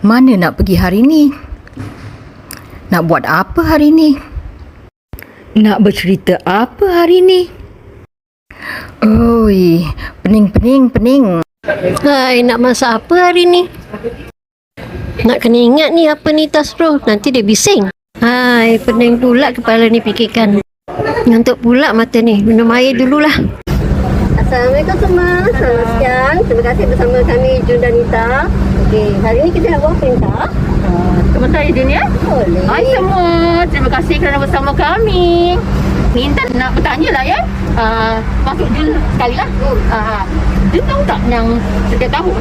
Mana nak pergi hari ni? Nak buat apa hari ni? Nak bercerita apa hari ni? Oi, pening. Hai, nak masak apa hari ni? Nak kena ingat ni apa ni Tasro, nanti dia bising. Hai, pening pula kepala ni fikirkan. Ngantuk pula mata ni, minum air dululah. Assalamualaikum semua, selamat siang. Terima kasih bersama kami Jun dan Nita. Okey, hari ni kita nak buat perintah. Sebentar ya Jun ya. Boleh. Hai semua, terima kasih kerana bersama kami. Minta nak bertanya lah ya. Masuk Jun sekali lah. Jun tahu tak yang setiap tahun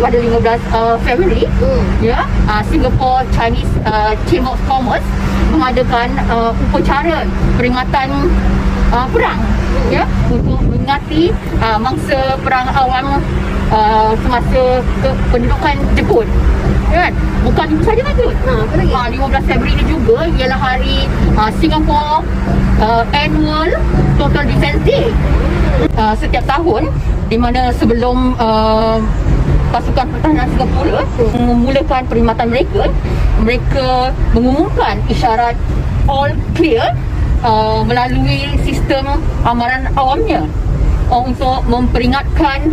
pada 15 Februari ya, Singapore Chinese Chamber of Commerce mengadakan upacara peringatan perang ya, untuk mengingati mangsa perang awam semasa kependudukan Jepun. Kan? Bukan itu saja kan tu. Apa lagi? 15 Februari ni juga ialah hari Singapore Annual Total Defence Day. Setiap tahun, di mana sebelum pasukan pertahanan Singapura memulakan perkhidmatan mereka mengumumkan isyarat all clear melalui sistem amaran awamnya untuk memperingatkan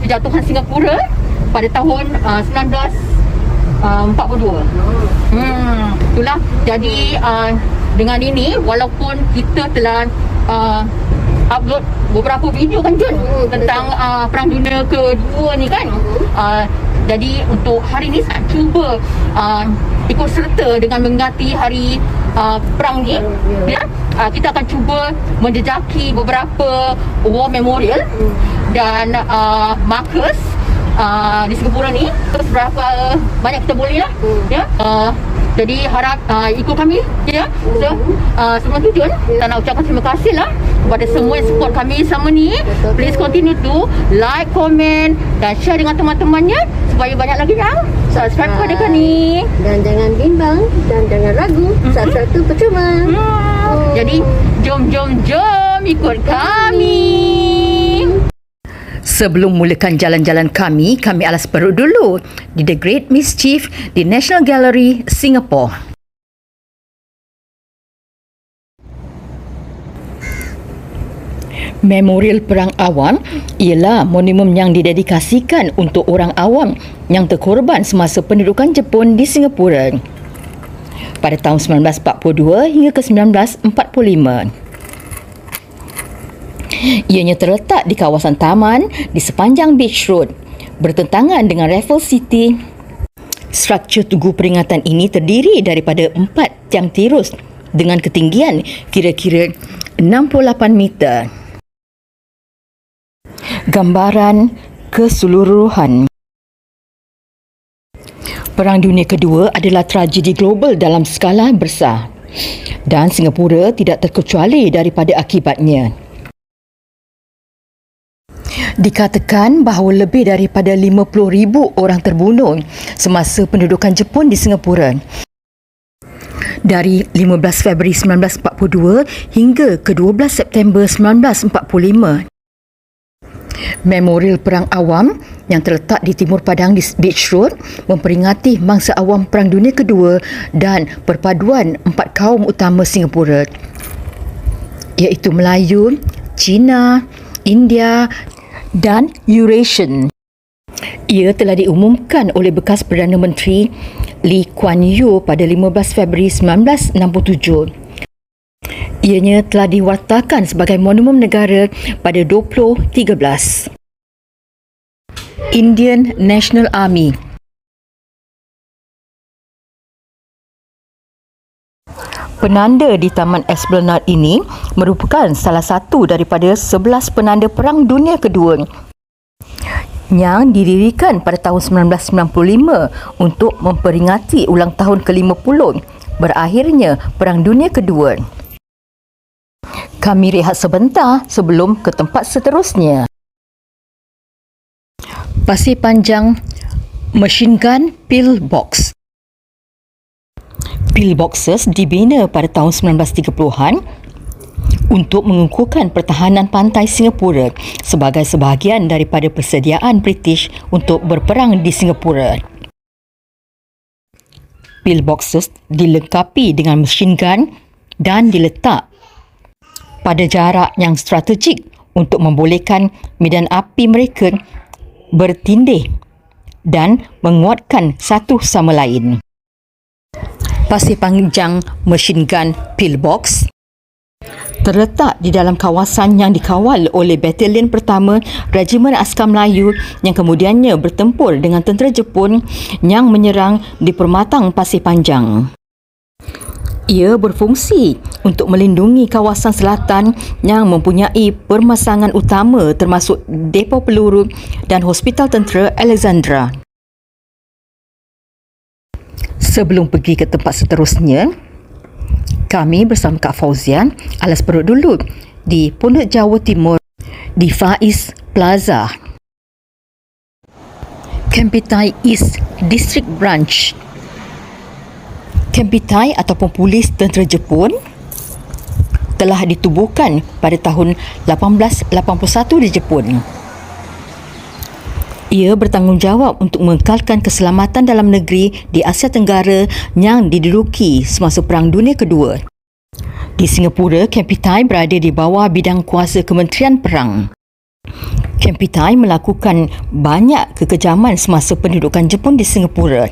kejatuhan Singapura pada tahun 1942. Itulah. Jadi dengan ini, walaupun kita telah upload beberapa video kan Jun tentang Perang Dunia Kedua ni kan, jadi untuk hari ni saya cuba ikut serta dengan mengingati hari perang ni ya. Kita akan cuba menjejaki beberapa war memorial dan markers di Singapura ni, terus berapa banyak kita boleh lah ya. Jadi harap ikut kami ya. So sebelum tu Jun, saya nak ucapkan terima kasih lah kepada semua yang support kami selama ni. Please continue to like, comment dan share dengan teman-temannya supaya banyak lagi yang subscribe kepada kami. Dan jangan bimbang dan jangan ragu, subscribe tu percuma. Jadi jom ikut kami. Sebelum mulakan jalan-jalan kami alas perut dulu di The Great Mischief di National Gallery, Singapore. Memorial Perang Awam ialah monumen yang didedikasikan untuk orang awam yang terkorban semasa pendudukan Jepun di Singapura pada tahun 1942 hingga ke 1945. Ianya terletak di kawasan taman di sepanjang Beach Road, bertentangan dengan Raffles City. Struktur tugu peringatan ini terdiri daripada 4 tiang tirus dengan ketinggian kira-kira 68 meter. Gambaran keseluruhan. Perang Dunia Kedua adalah tragedi global dalam skala besar dan Singapura tidak terkecuali daripada akibatnya. Dikatakan bahawa lebih daripada 50,000 orang terbunuh semasa pendudukan Jepun di Singapura dari 15 Februari 1942 hingga ke 12 September 1945. Memorial Perang Awam yang terletak di Timur Padang di Beach Road memperingati mangsa awam Perang Dunia Kedua dan perpaduan 4 kaum utama Singapura, iaitu Melayu, Cina, India dan Eurasian. Ia telah diumumkan oleh bekas Perdana Menteri Lee Kuan Yew pada 15 Februari 1967. Ianya telah diwartakan sebagai monumen negara pada 2013. Indian National Army. Penanda di Taman Esplanade ini merupakan salah satu daripada 11 penanda Perang Dunia Kedua yang didirikan pada tahun 1995 untuk memperingati ulang tahun ke-50 berakhirnya Perang Dunia Kedua. Kami rehat sebentar sebelum ke tempat seterusnya. Pasir Panjang Machine Gun Pillbox. Pillboxes dibina pada tahun 1930-an untuk mengukuhkan pertahanan pantai Singapura sebagai sebahagian daripada persediaan British untuk berperang di Singapura. pillboxes dilengkapi dengan machine gun dan diletak pada jarak yang strategik untuk membolehkan medan api mereka bertindih dan menguatkan satu sama lain. Pasir panjang machine gun pillbox terletak di dalam kawasan yang dikawal oleh Batalion Pertama Regimen Askar Melayu yang kemudiannya bertempur dengan tentera Jepun yang menyerang di Permatang Pasir Panjang. Ia berfungsi untuk melindungi kawasan selatan yang mempunyai permasangan utama termasuk depo peluru dan Hospital Tentera Alexandra. Sebelum pergi ke tempat seterusnya, kami bersama Kak Fauzia alas perut dulu di Pondok Jawa Timur di Faiz Plaza, Kempitai East District Branch. Kempitai ataupun polis tentera Jepun telah ditubuhkan pada tahun 1881 di Jepun. Ia bertanggungjawab untuk mengekalkan keselamatan dalam negeri di Asia Tenggara yang diduduki semasa Perang Dunia Kedua. Di Singapura, Kempitai berada di bawah bidang kuasa Kementerian Perang. Kempitai melakukan banyak kekejaman semasa pendudukan Jepun di Singapura.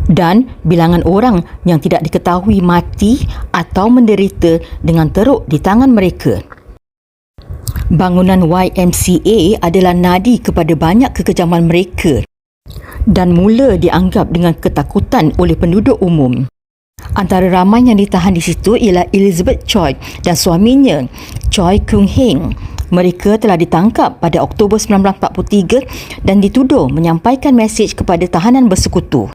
Dan bilangan orang yang tidak diketahui mati atau menderita dengan teruk di tangan mereka. Bangunan YMCA adalah nadi kepada banyak kekejaman mereka dan mula dianggap dengan ketakutan oleh penduduk umum. Antara ramai yang ditahan di situ ialah Elizabeth Choi dan suaminya, Choi Kung Heng. Mereka telah ditangkap pada Oktober 1943 dan dituduh menyampaikan mesej kepada tahanan bersekutu.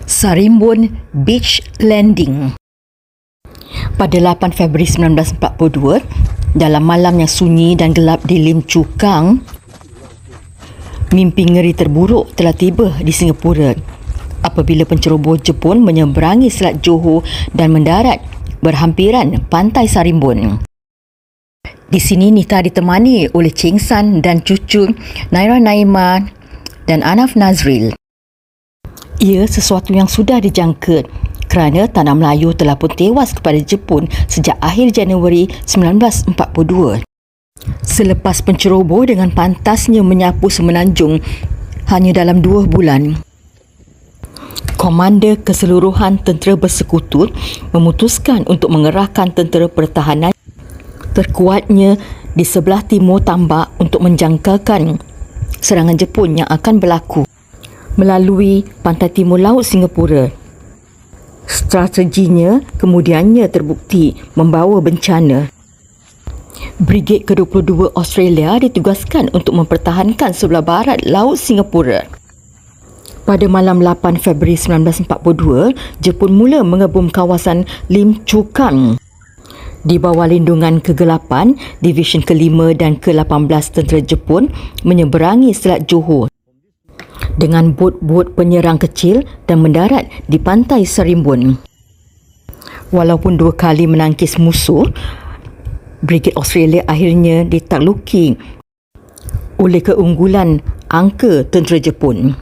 Sarimbun Beach Landing. Pada 8 Februari 1942, dalam malam yang sunyi dan gelap di Lim Chu Kang, mimpi ngeri terburuk telah tiba di Singapura apabila penceroboh Jepun menyeberangi Selat Johor dan mendarat berhampiran pantai Sarimbun. Di sini Nita ditemani oleh Cheng San dan cucu Naira Naima dan Anaf Nazril. Ia sesuatu yang sudah dijangka kerana Tanah Melayu telah pun tewas kepada Jepun sejak akhir Januari 1942. Selepas penceroboh dengan pantasnya menyapu semenanjung hanya dalam 2 bulan, Komander Keseluruhan Tentera Bersekutu memutuskan untuk mengerahkan tentera pertahanan terkuatnya di sebelah timur tambak untuk menjangkalkan serangan Jepun yang akan berlaku melalui pantai timur laut Singapura. Strateginya kemudiannya terbukti membawa bencana. Brigade ke-22 Australia ditugaskan untuk mempertahankan sebelah barat laut Singapura. Pada malam 8 Februari 1942, Jepun mula mengebom kawasan Lim Chu Kang. Di bawah lindungan kegelapan, Division ke-5 dan ke-18 tentera Jepun menyeberangi Selat Johor dengan bot-bot penyerang kecil dan mendarat di pantai Sarimbun. Walaupun 2 kali menangkis musuh, Brigade Australia akhirnya ditakluki oleh keunggulan angka tentera Jepun.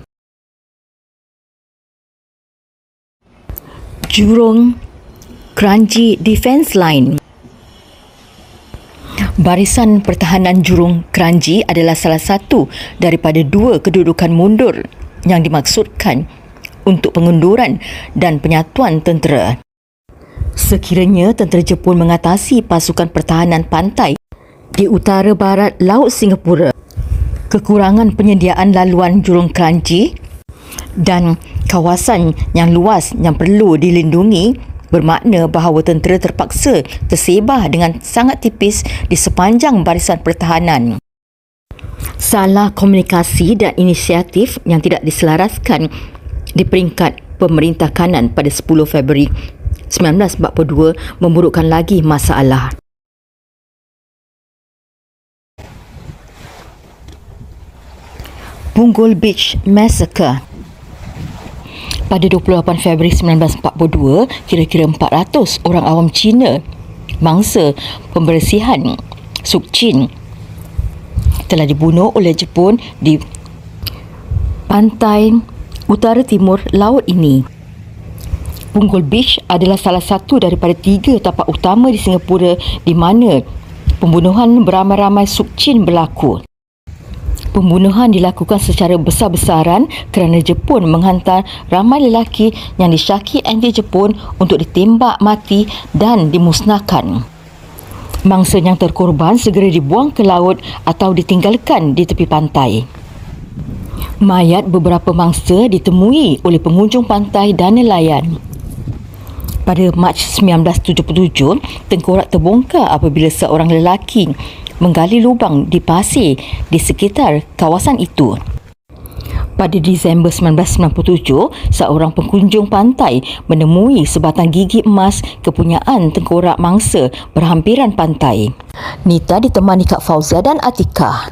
Jurong Kranji Defence Line. Barisan Pertahanan Jurong Kranji adalah salah satu daripada 2 kedudukan mundur yang dimaksudkan untuk pengunduran dan penyatuan tentera. Sekiranya tentera Jepun mengatasi pasukan pertahanan pantai di utara barat laut Singapura, kekurangan penyediaan laluan Jurong Kranji dan kawasan yang luas yang perlu dilindungi bermakna bahawa tentera terpaksa tersebar dengan sangat tipis di sepanjang barisan pertahanan. Salah komunikasi dan inisiatif yang tidak diselaraskan di peringkat pemerintah kanan pada 10 Februari 1942 memburukkan lagi masalah. Punggol Beach Massacre. Pada 28 Februari 1942, kira-kira 400 orang awam Cina, mangsa pembersihan Suk Chin, telah dibunuh oleh Jepun di pantai utara timur laut ini. Punggol Beach adalah salah satu daripada 3 tapak utama di Singapura di mana pembunuhan beramai-ramai Suk Chin berlaku. Pembunuhan dilakukan secara besar-besaran kerana Jepun menghantar ramai lelaki yang disyaki anti-Jepun untuk ditembak mati dan dimusnahkan. Mangsa yang terkorban segera dibuang ke laut atau ditinggalkan di tepi pantai. Mayat beberapa mangsa ditemui oleh pengunjung pantai dan nelayan. Pada Mac 1977, tengkorak terbongkar apabila seorang lelaki menggali lubang di pasir di sekitar kawasan itu. Pada Disember 1997, seorang pengunjung pantai menemui sebatang gigi emas kepunyaan tengkorak mangsa berhampiran pantai. Nita ditemani Kak Fauzia dan Atikah.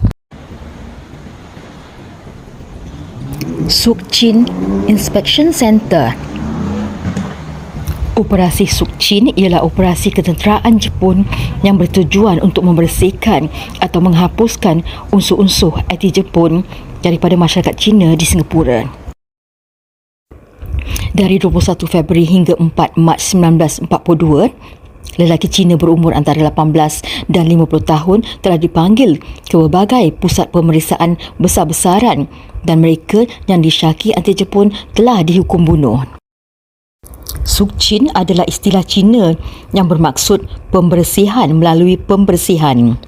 Suk Chin Inspection Center. Operasi Suk Chin ialah operasi ketenteraan Jepun yang bertujuan untuk membersihkan atau menghapuskan unsur-unsur anti-Jepun daripada masyarakat Cina di Singapura. Dari 21 Februari hingga 4 Mac 1942, lelaki Cina berumur antara 18 dan 50 tahun telah dipanggil ke berbagai pusat pemeriksaan besar-besaran dan mereka yang disyaki anti-Jepun telah dihukum bunuh. Suk Chin adalah istilah Cina yang bermaksud pembersihan melalui pembersihan.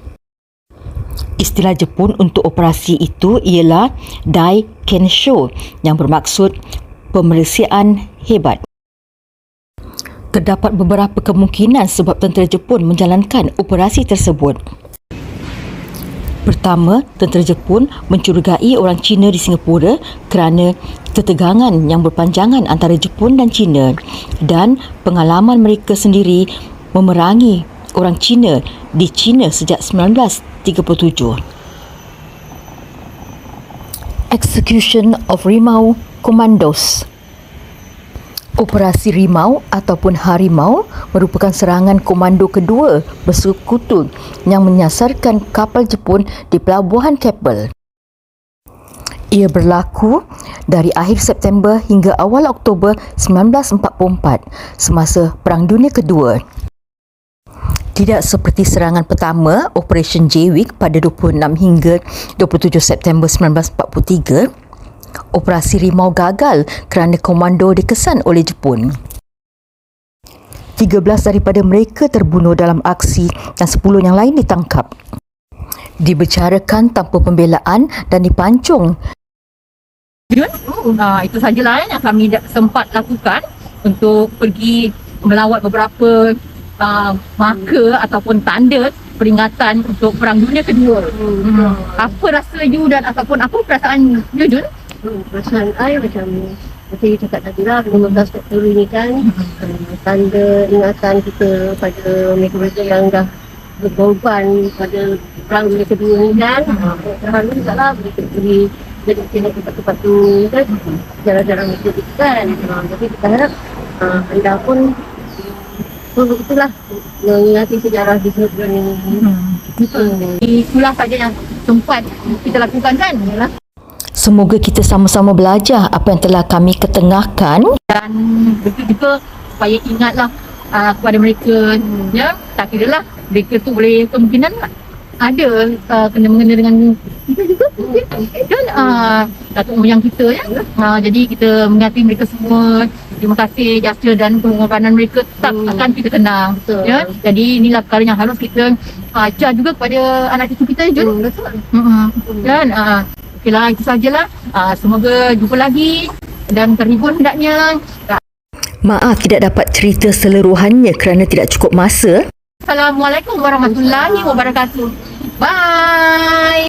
Istilah Jepun untuk operasi itu ialah Dai Kensho yang bermaksud pembersihan hebat. Terdapat beberapa kemungkinan sebab tentera Jepun menjalankan operasi tersebut. Pertama, tentera Jepun mencurigai orang Cina di Singapura kerana ketegangan yang berpanjangan antara Jepun dan Cina dan pengalaman mereka sendiri memerangi orang Cina di China sejak 1937. Execution of Rimau Commandos. Operasi Rimau ataupun Harimau merupakan serangan komando kedua bersekutu yang menyasarkan kapal Jepun di Pelabuhan Keppel. Ia berlaku dari akhir September hingga awal Oktober 1944 semasa Perang Dunia Kedua. Tidak seperti serangan pertama, Operation J-Week pada 26 hingga 27 September 1943, Operasi Rimau gagal kerana komando dikesan oleh Jepun. 13 daripada mereka terbunuh dalam aksi dan 10 yang lain ditangkap. Dibicarakan tanpa pembelaan dan dipancung. Itu sajalah yang kami sempat lakukan untuk pergi melawat beberapa marker ataupun tanda peringatan untuk Perang Dunia Kedua. Apa rasa you dan ataupun apa perasaan you, Jun? Perasaan saya macam you cakap tadi lah, 15 Oktober ni kan tanda ingatan kita pada mereka-mereka yang dah berkorban pada Perang Dunia Kedua ni kan. Terharu juga lah mereka pergi jadi tengok tempat-tempat tu kan, jarang-jarang mereka tu kan. Jadi kita harap anda pun itulah mengingati sejarah di Singapura ni. Itulah saja yang sempat kita lakukan kan. Semoga kita sama-sama belajar apa yang telah kami ketengahkan Dan betul-betul supaya ingatlah kepada mereka, ya, tak kira lah mereka tu boleh kemungkinan ada kena-mengena dengan kita juga kan, datuk moyang kita ya. Jadi kita mengingati mereka semua. Terima kasih jasa dan pengorbanan mereka tetap akan kita kenang. Ya. Jadi inilah perkara yang harus kita ajar juga kepada anak cucu kita, Jun. Dan okeylah, itu sajalah. Semoga jumpa lagi dan terhibur hendaknya. Maaf tidak dapat cerita seluruhannya kerana tidak cukup masa. Assalamualaikum warahmatullahi wabarakatuh. Bye.